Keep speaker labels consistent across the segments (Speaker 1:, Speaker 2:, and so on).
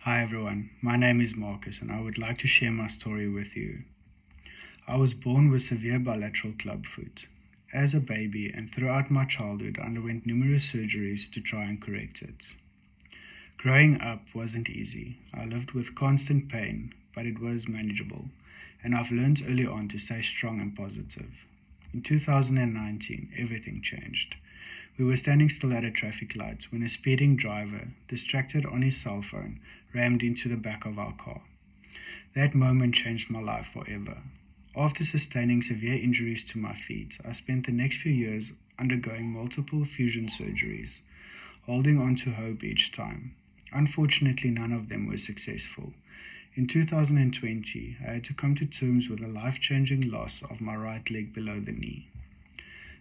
Speaker 1: Hi everyone, my name is Marcus and I would like to share my story with you. I was born with severe bilateral clubfoot. As a baby and throughout my childhood, I underwent numerous surgeries to try and correct it. Growing up wasn't easy. I lived with constant pain, but it was manageable, and I've learned early on to stay strong and positive. In 2019, everything changed. We were standing still at a traffic light when a speeding driver, distracted on his cell phone, rammed into the back of our car. That moment changed my life forever. After sustaining severe injuries to my feet, I spent the next few years undergoing multiple fusion surgeries, holding on to hope each time. Unfortunately, none of them were successful. In 2020, I had to come to terms with the life-changing loss of my right leg below the knee.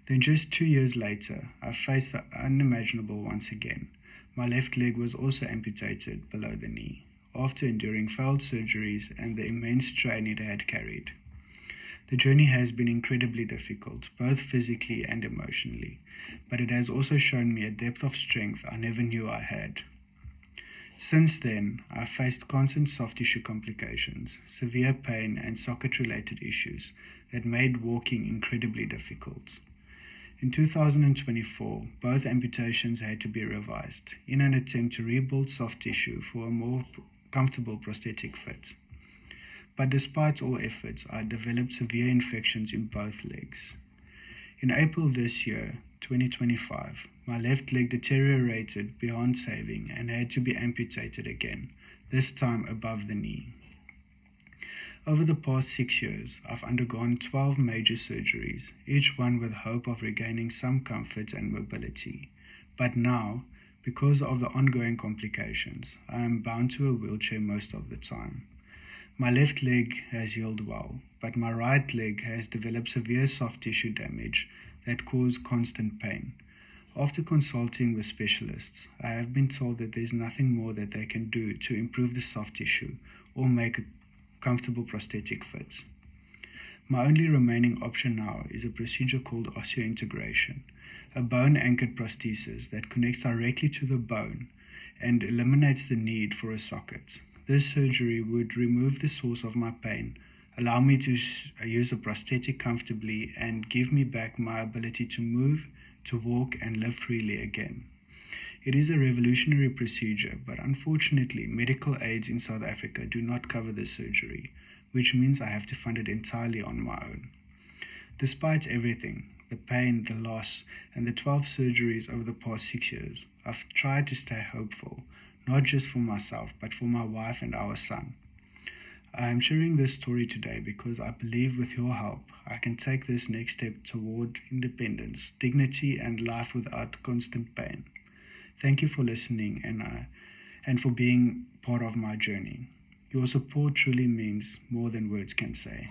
Speaker 1: Then just 2 years later, I faced the unimaginable once again. My left leg was also amputated below the knee, after enduring failed surgeries and the immense strain it had carried. The journey has been incredibly difficult, both physically and emotionally, but it has also shown me a depth of strength I never knew I had. Since then, I've faced constant soft tissue complications, severe pain and socket-related issues that made walking incredibly difficult. In 2024, both amputations had to be revised in an attempt to rebuild soft tissue for a more comfortable prosthetic fit. But despite all efforts, I developed severe infections in both legs. In April this year, 2025, my left leg deteriorated beyond saving and had to be amputated again, this time above the knee. Over the past 6 years, I've undergone 12 major surgeries, each one with hope of regaining some comfort and mobility. But now, because of the ongoing complications, I am bound to a wheelchair most of the time. My left leg has healed well, but my right leg has developed severe soft tissue damage that cause constant pain. After consulting with specialists, I have been told that there's nothing more that they can do to improve the soft tissue or make a comfortable prosthetic fit. My only remaining option now is a procedure called osseointegration, a bone-anchored prosthesis that connects directly to the bone and eliminates the need for a socket. This surgery would remove the source of my pain, allow me to use a prosthetic comfortably, and give me back my ability to move, to walk, and live freely again. It is a revolutionary procedure, but unfortunately, medical aids in South Africa do not cover this surgery, which means I have to fund it entirely on my own. Despite everything, the pain, the loss, and the 12 surgeries over the past 6 years, I've tried to stay hopeful, not just for myself, but for my wife and our son. I am sharing this story today because I believe with your help, I can take this next step toward independence, dignity, and life without constant pain. Thank you for listening and for being part of my journey. Your support truly means more than words can say.